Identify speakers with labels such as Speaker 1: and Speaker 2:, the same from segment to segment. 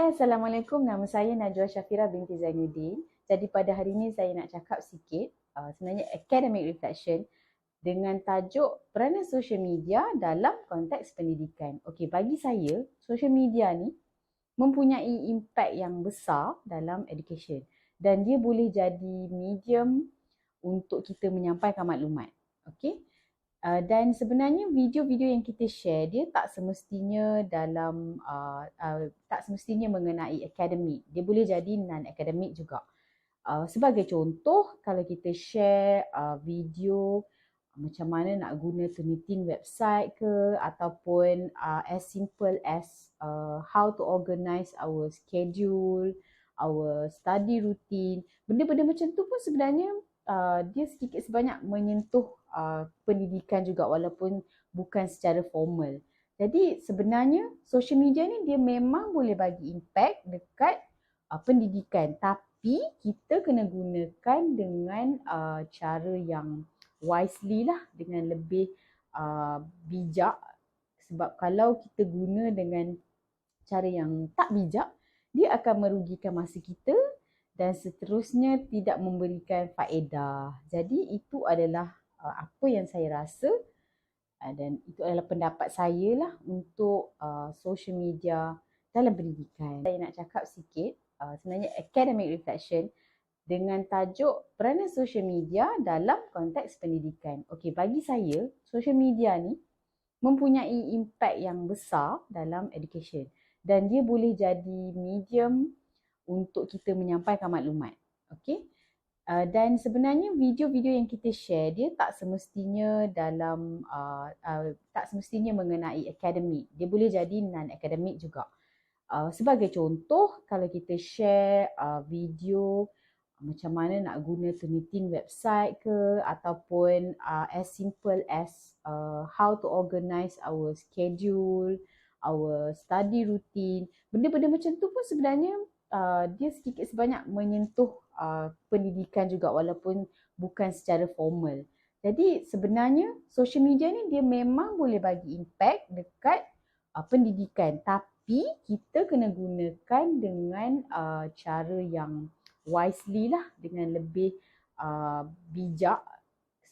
Speaker 1: Hai, Assalamualaikum. Nama saya Najwa Syafira binti Zainuddin. Jadi pada hari ini saya nak cakap sikit sebenarnya academic reflection dengan tajuk peranan social media dalam konteks pendidikan. Okey, bagi saya, social media ni mempunyai impak yang besar dalam education dan dia boleh jadi medium untuk kita menyampaikan maklumat. Okey. Dan sebenarnya video-video yang kita share dia tak semestinya tak semestinya mengenai akademik. Dia boleh jadi non-akademik juga. Sebagai contoh, kalau kita share video macam mana nak guna Turnitin website ke ataupun as simple as how to organize our schedule, our study routine. Benda-benda macam tu pun sebenarnya dia sedikit sebanyak menyentuh pendidikan juga walaupun bukan secara formal. Jadi sebenarnya social media ni dia memang boleh bagi impact dekat pendidikan, tapi kita kena gunakan dengan cara yang wisely lah, dengan lebih bijak. Sebab kalau kita guna dengan cara yang tak bijak, dia akan merugikan masa kita dan seterusnya tidak memberikan faedah. Jadi itu adalah apa yang saya rasa dan itu adalah pendapat saya lah untuk social media dalam pendidikan. Saya nak cakap sikit sebenarnya academic reflection dengan tajuk peranan social media dalam konteks pendidikan. Okey, bagi saya social media ni mempunyai impak yang besar dalam education dan dia boleh jadi medium untuk kita menyampaikan maklumat. Okey. Dan sebenarnya video-video yang kita share dia tak semestinya tak semestinya mengenai akademik. Dia boleh jadi non-akademik juga. Sebagai contoh, kalau kita share video macam mana nak guna Turnitin website ke ataupun as simple as how to organize our schedule, our study routine. Benda-benda macam tu pun sebenarnya dia sedikit sebanyak menyentuh pendidikan juga walaupun bukan secara formal. Jadi sebenarnya social media ni dia memang boleh bagi impact dekat pendidikan, tapi kita kena gunakan dengan cara yang wisely lah, dengan lebih bijak.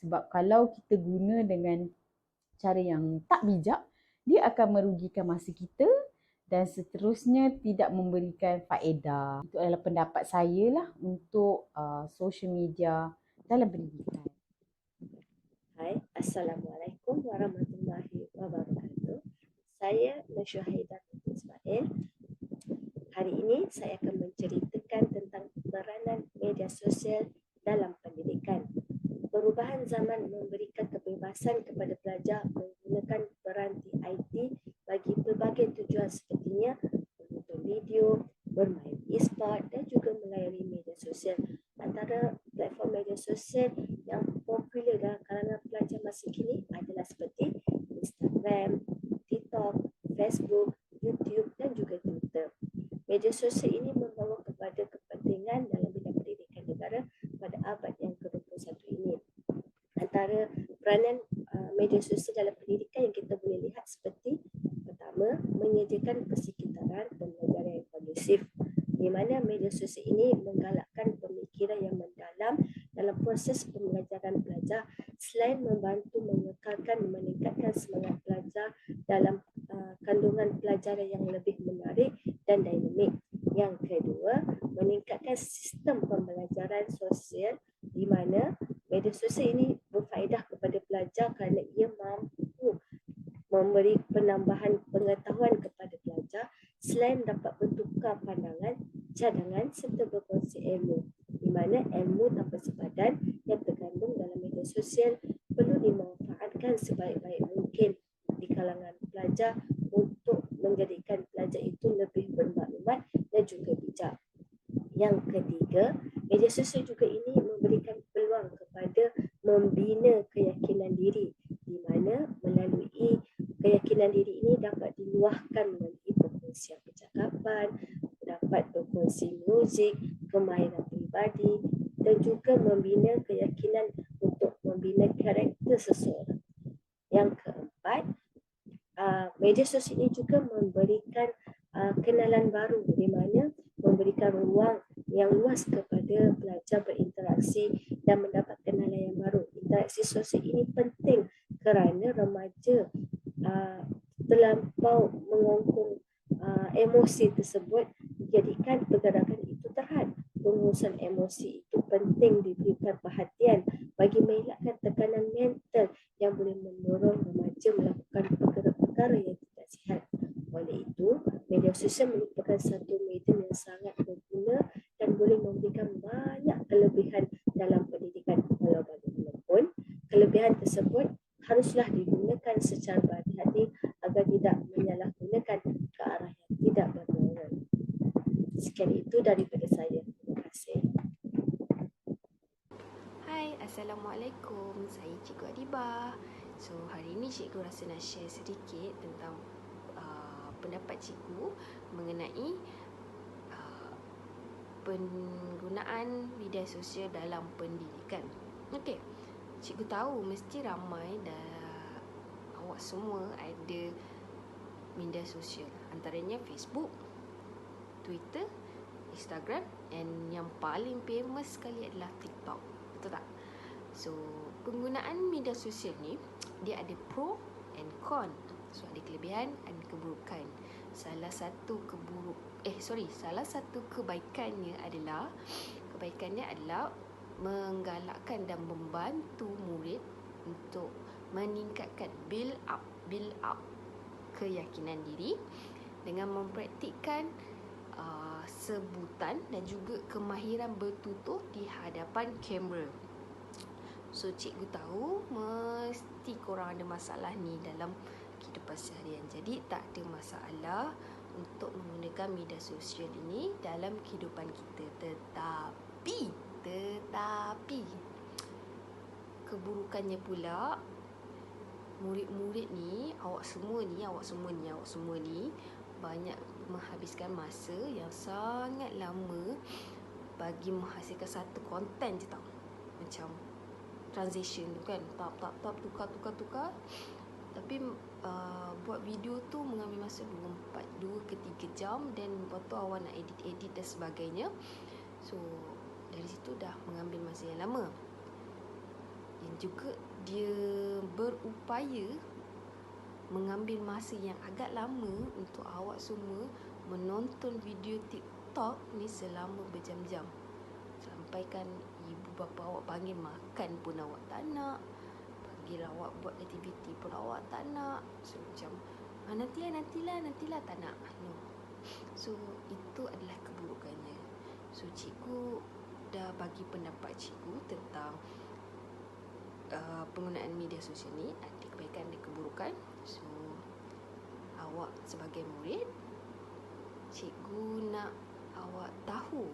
Speaker 1: Sebab kalau kita guna dengan cara yang tak bijak, dia akan merugikan masa kita dan seterusnya tidak memberikan faedah. Itu adalah pendapat saya lah untuk social media dalam pendidikan.
Speaker 2: Hai, Assalamualaikum warahmatullahi wabarakatuh. Saya Nusyahidah binti Ismail. Hari ini saya akan menceritakan tentang peranan media sosial dalam pendidikan. Perubahan zaman memberikan kebebasan kepada pelajar menggunakan peranti IT bagi pelbagai tujuan sepertinya menonton video, bermain e-sport dan juga melayari media sosial. Antara platform media sosial yang popular dalam kalangan pelajar masa kini adalah seperti Instagram, TikTok, Facebook, YouTube dan juga Twitter. Media sosial ini membawa kepada kepentingan dalam bidang pendidikan negara pada abad yang ke-21 ini. Antara peranan media sosial dalam pendidikan yang kita boleh lihat seperti pertama, menyediakan persekitaran pembelajaran yang kondusif, di mana media sosial ini menggalakkan pemikiran yang mendalam dalam proses pembelajaran pelajar selain membantu meningkatkan semangat pelajar dalam kandungan pelajaran yang lebih menarik dan dinamik. Yang kedua, meningkatkan sistem pembelajaran sosial di mana media sosial ini berfaedah kepada pelajar kerana ia mampu memberi penambahan pengetahuan kepada pelajar selain dapat bertukar pandangan, cadangan serta berkongsi ilmu, di mana ilmu tanpa sepadan yang terkandung dalam media sosial perlu dimanfaatkan sebaik-baik mungkin di kalangan pelajar untuk menjadikan pelajar itu lebih bermaklumat dan juga bijak. Yang ketiga, media sosial juga ini memberikan peluang kepada membina keyakinan diri, di mana melalui keyakinan diri ini dapat diluahkan melalui perkongsian percakapan, dapat berkongsi muzik, kemahiran peribadi dan juga membina keyakinan untuk membina karakter seseorang. Yang keempat, media sosial ini juga memberikan kenalan baru, di mana memberikan ruang yang luas kepada pelajar berinteraksi dan mendapat kenalan yang baru. Interaksi sosial ini penting kerana remaja terlampau mengongkong emosi tersebut, menjadikan pergerakan itu terhad. Pengurusan emosi itu penting diberikan perhatian bagi mengelakkan tekanan mental yang boleh mendorong remaja melakukan perkara-perkara yang tidak sihat. Oleh itu, media sosial merupakan satu medium yang sangat berguna dan boleh memberikan banyak kelebihan dalam pendidikan. Walau bagaimanapun, kelebihan tersebut haruslah digunakan secara berhati-hati agar tidak menyalahgunakan ke arah yang tidak berguna. Sekian itu daripada saya. Terima kasih.
Speaker 3: Hai, Assalamualaikum. Saya Cikgu Adiba. So, hari ini Cikgu rasa nak share sedikit tentang pendapat Cikgu mengenai penggunaan media sosial dalam pendidikan. Okey, Cikgu tahu mesti ramai awak semua ada media sosial. Antaranya Facebook, Twitter, Instagram, and yang paling famous sekali adalah TikTok. Betul tak? So, penggunaan media sosial ni dia ada pro and con. So, ada kelebihan dan keburukan. Salah satu kebaikannya adalah menggalakkan dan membantu murid untuk meningkatkan build up keyakinan diri dengan mempraktikkan sebutan dan juga kemahiran bertutur di hadapan kamera. So, cikgu tahu mesti korang ada masalah ni dalam kehidupan seharian. Jadi, tak ada masalah untuk menggunakan media sosial ini dalam kehidupan kita. Tetapi keburukannya pula, murid-murid ni, awak semua ni banyak menghabiskan masa yang sangat lama bagi menghasilkan satu konten je tau. Macam transition tu kan, tap tukar. Tapi buat video tu mengambil masa 2 ke 3 jam, dan lepas tu awak nak edit dan sebagainya. So, dari situ dah mengambil masa yang lama. Dan juga dia berupaya mengambil masa yang agak lama untuk awak semua menonton video TikTok ni selama berjam-jam. Sampaikan ibu bapa awak panggil makan pun awak tak nak, panggil awak buat aktiviti pun awak tak nak. So, macam nantilah tak nak. No. So, itu adalah keburukannya. So, cikgu dah bagi pendapat cikgu tentang penggunaan media sosial ni, ada kebaikan dan keburukan. So, awak sebagai murid, cikgu nak awak tahu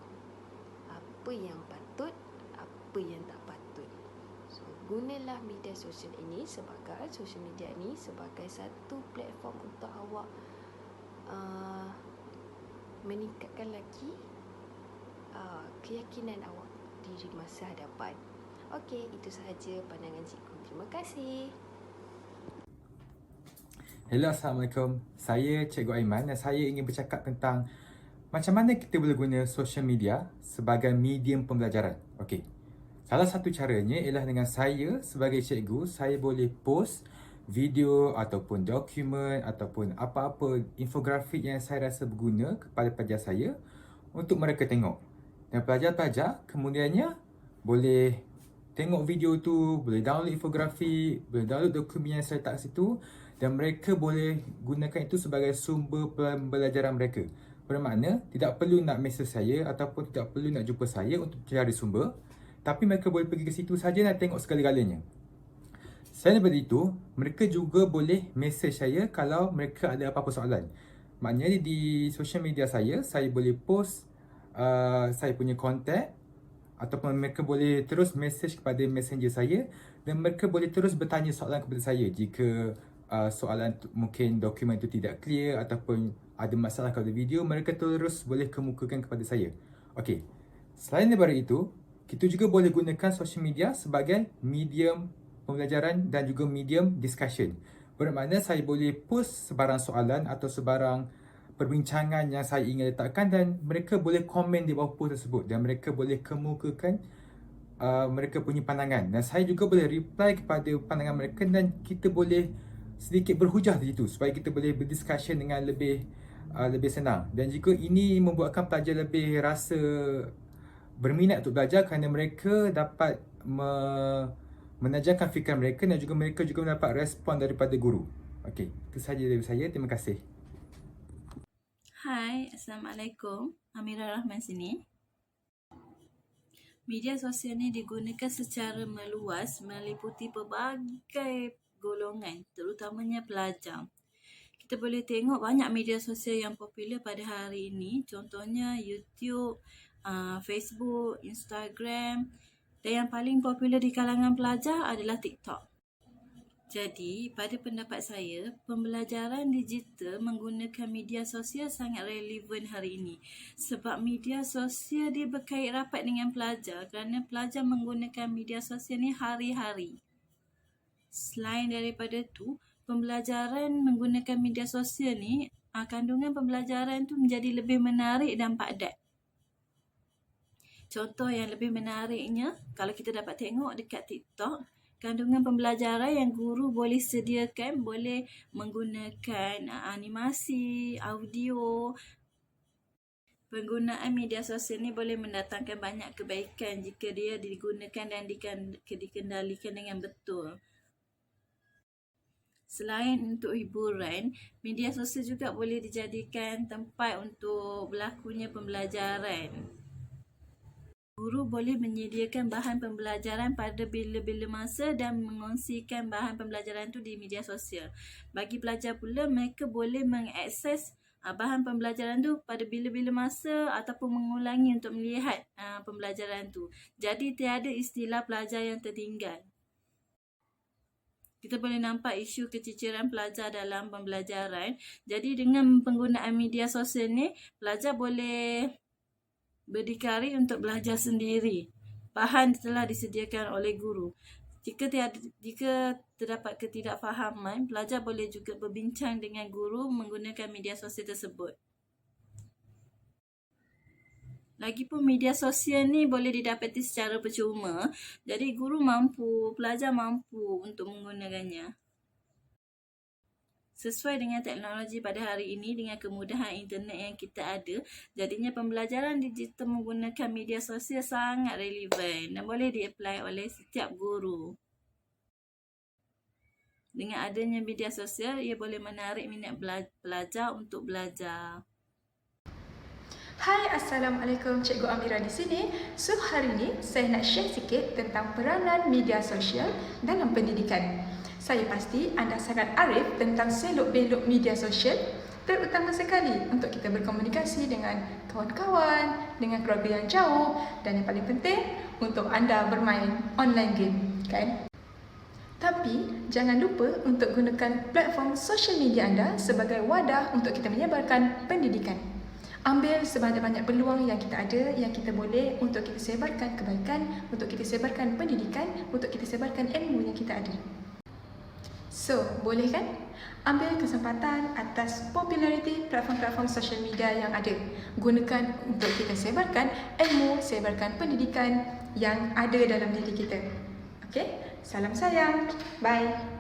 Speaker 3: apa yang patut, apa yang tak patut. So, gunalah media sosial ini sebagai satu platform untuk awak meningkatkan lagi keyakinan awak diri masa hadapan. Okey, itu sahaja pandangan cikgu. Terima kasih.
Speaker 4: Hello, Assalamualaikum. Saya Cikgu Aiman dan saya ingin bercakap tentang macam mana kita boleh guna social media sebagai medium pembelajaran. Okey. Salah satu caranya ialah dengan saya sebagai cikgu, saya boleh post video ataupun dokumen ataupun apa-apa infografik yang saya rasa berguna kepada pelajar saya untuk mereka tengok. Dan pelajar-pelajar kemudiannya boleh tengok video tu, boleh download infografik, boleh download dokumen yang saya letak situ, dan mereka boleh gunakan itu sebagai sumber pembelajaran mereka. Bermakna tidak perlu nak mesej saya ataupun tidak perlu nak jumpa saya untuk cari sumber, tapi mereka boleh pergi ke situ saja dan tengok segala-galanya. Selain daripada itu, mereka juga boleh mesej saya kalau mereka ada apa-apa soalan. Maknanya di social media saya boleh post saya punya kontak, ataupun mereka boleh terus mesej kepada messenger saya, dan mereka boleh terus bertanya soalan kepada saya jika soalan mungkin dokumen itu tidak clear ataupun ada masalah pada video, mereka terus boleh kemukakan kepada saya. Okey. Selain daripada itu, kita juga boleh gunakan social media sebagai medium pembelajaran dan juga medium discussion. Bermakna saya boleh post sebarang soalan atau sebarang perbincangan yang saya ingin letakkan, dan mereka boleh komen di bawah post tersebut dan mereka boleh kemukakan mereka punya pandangan, dan saya juga boleh reply kepada pandangan mereka dan kita boleh sedikit berhujah di situ supaya kita boleh berdiscussion dengan lebih senang. Dan juga ini membuatkan pelajar lebih rasa berminat untuk belajar kerana mereka dapat menajarkan fikiran mereka dan juga mereka juga mendapat respon daripada guru. Okey, itu sahaja dari saya. Terima kasih.
Speaker 5: Hai, Assalamualaikum. Amira Rahman sini. Media sosial ni digunakan secara meluas meliputi pelbagai golongan, terutamanya pelajar. Kita boleh tengok banyak media sosial yang popular pada hari ini, contohnya YouTube, Facebook, Instagram, dan yang paling popular di kalangan pelajar adalah TikTok. Jadi, pada pendapat saya, pembelajaran digital menggunakan media sosial sangat relevan hari ini. Sebab media sosial dia berkait rapat dengan pelajar kerana pelajar menggunakan media sosial ni hari-hari. Selain daripada tu, pembelajaran menggunakan media sosial ni, kandungan pembelajaran tu menjadi lebih menarik dan padat. Contoh yang lebih menariknya, kalau kita dapat tengok dekat TikTok, kandungan pembelajaran yang guru boleh sediakan boleh menggunakan animasi, audio. Penggunaan media sosial ni boleh mendatangkan banyak kebaikan jika dia digunakan dan dikendalikan dengan betul. Selain untuk hiburan, media sosial juga boleh dijadikan tempat untuk berlakunya pembelajaran. Guru boleh menyediakan bahan pembelajaran pada bila-bila masa dan mengongsikan bahan pembelajaran itu di media sosial. Bagi pelajar pula, mereka boleh mengakses bahan pembelajaran tu pada bila-bila masa ataupun mengulangi untuk melihat pembelajaran tu. Jadi tiada istilah pelajar yang tertinggal. Kita boleh nampak isu keciciran pelajar dalam pembelajaran. Jadi dengan penggunaan media sosial ni, pelajar boleh berdikari untuk belajar sendiri. Bahan telah disediakan oleh guru. Jika terdapat ketidakfahaman, pelajar boleh juga berbincang dengan guru menggunakan media sosial tersebut. Lagipun media sosial ni boleh didapati secara percuma. Jadi guru mampu, pelajar mampu untuk menggunakannya. Sesuai dengan teknologi pada hari ini, dengan kemudahan internet yang kita ada, jadinya pembelajaran digital menggunakan media sosial sangat relevan dan boleh di-apply oleh setiap guru. Dengan adanya media sosial, ia boleh menarik minat pelajar untuk belajar.
Speaker 6: Hai, Assalamualaikum, Cikgu Amira di sini. So, hari ini saya nak share sikit tentang peranan media sosial dalam pendidikan. Saya pasti anda sangat arif tentang selok-belok media sosial, terutama sekali untuk kita berkomunikasi dengan kawan-kawan, dengan keluarga yang jauh, dan yang paling penting untuk anda bermain online game, kan? Tapi jangan lupa untuk gunakan platform sosial media anda sebagai wadah untuk kita menyebarkan pendidikan. Ambil sebanyak-banyak peluang yang kita ada, yang kita boleh untuk kita sebarkan kebaikan, untuk kita sebarkan pendidikan, untuk kita sebarkan ilmu yang kita ada. So, boleh kan? Ambil kesempatan atas populariti platform-platform sosial media yang ada. Gunakan untuk kita sebarkan ilmu, sebarkan pendidikan yang ada dalam diri kita. Okey? Salam sayang. Bye.